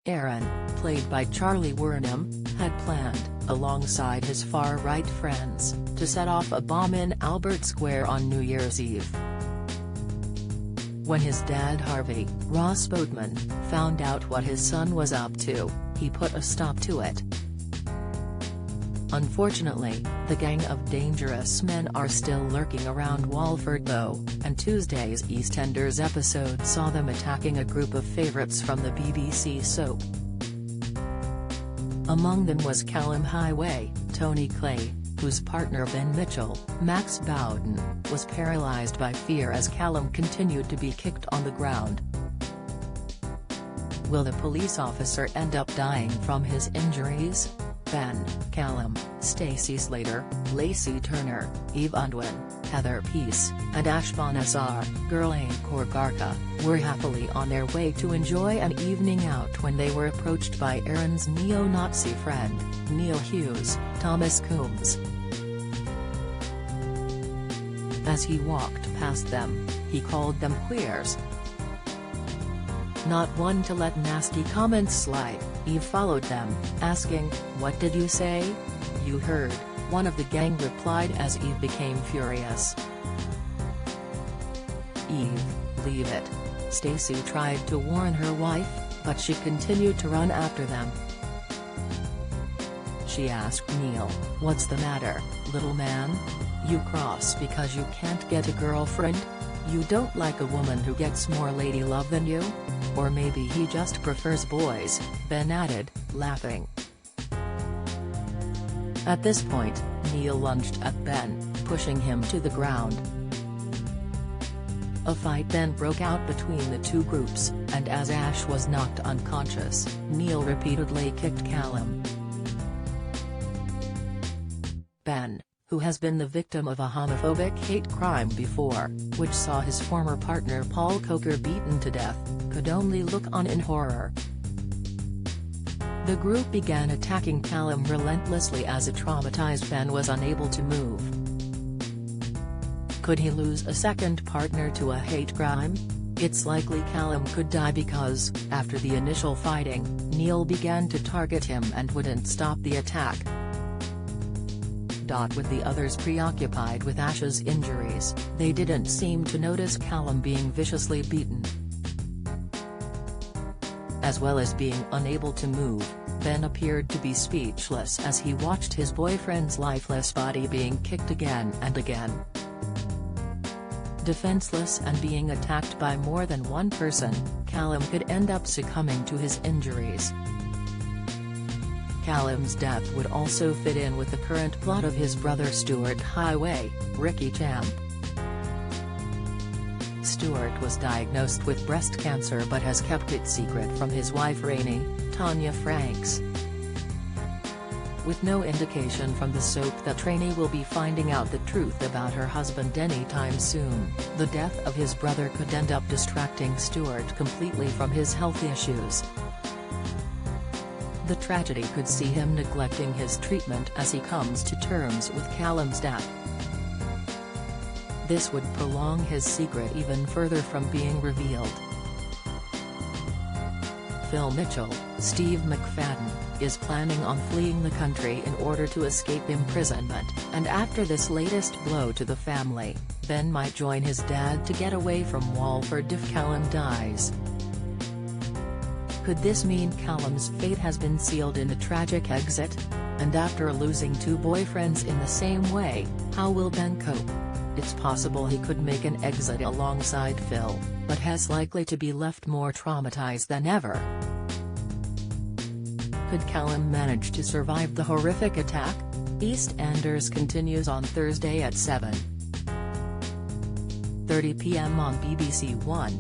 Aaron, played by Charlie Wernham, had planned, alongside his far-right friends, to set off a bomb in Albert Square on New Year's Eve. When his dad Harvey, Ross Boatman, found out what his son was up to, he put a stop to it. Unfortunately, the gang of dangerous men are still lurking around Walford though, and Tuesday's EastEnders episode saw them attacking a group of favourites from the BBC soap. Among them was Callum Highway, Tony Clay, whose partner Ben Mitchell, Max Bowden, was paralysed by fear as Callum continued to be kicked on the ground. Will the police officer end up dying from his injuries? Ben, Callum, Stacey Slater, Lacey Turner, Eve Unwin, Heather Peace, and Ashban Azar, Gurlain Korgarka, were happily on their way to enjoy an evening out when they were approached by Aaron's neo-Nazi friend, Neil Hughes, Thomas Coombs. As he walked past them, he called them queers. Not one to let nasty comments slide, Eve followed them, asking, "What did you say?" "You heard," one of the gang replied as Eve became furious. "Eve, leave it." Stacey tried to warn her wife, but she continued to run after them. She asked Neil, "What's the matter, little man? You cross because you can't get a girlfriend? You don't like a woman who gets more lady love than you? Or maybe he just prefers boys," Ben added, laughing. At this point, Neil lunged at Ben, pushing him to the ground. A fight then broke out between the two groups, and as Ash was knocked unconscious, Neil repeatedly kicked Callum. Ben, who has been the victim of a homophobic hate crime before, which saw his former partner Paul Coker beaten to death, could only look on in horror. The group began attacking Callum relentlessly as a traumatized Ben was unable to move. Could he lose a second partner to a hate crime? It's likely Callum could die because, after the initial fighting, Neil began to target him and wouldn't stop the attack. With the others preoccupied with Ash's injuries, they didn't seem to notice Callum being viciously beaten. As well as being unable to move, Ben appeared to be speechless as he watched his boyfriend's lifeless body being kicked again and again. Defenseless and being attacked by more than one person, Callum could end up succumbing to his injuries. Callum's death would also fit in with the current plot of his brother Stuart Highway, Ricky Champ. Stuart was diagnosed with breast cancer but has kept it secret from his wife Rainey, Tanya Franks. With no indication from the soap that Rainey will be finding out the truth about her husband anytime soon, the death of his brother could end up distracting Stuart completely from his health issues. The tragedy could see him neglecting his treatment as he comes to terms with Callum's death. This would prolong his secret even further from being revealed. Phil Mitchell, Steve McFadden, is planning on fleeing the country in order to escape imprisonment, and after this latest blow to the family, Ben might join his dad to get away from Walford if Callum dies. Could this mean Callum's fate has been sealed in a tragic exit? And after losing two boyfriends in the same way, how will Ben cope? It's possible he could make an exit alongside Phil, but has likely to be left more traumatized than ever. Could Callum manage to survive the horrific attack? EastEnders continues on Thursday at 7:30 p.m. on BBC One.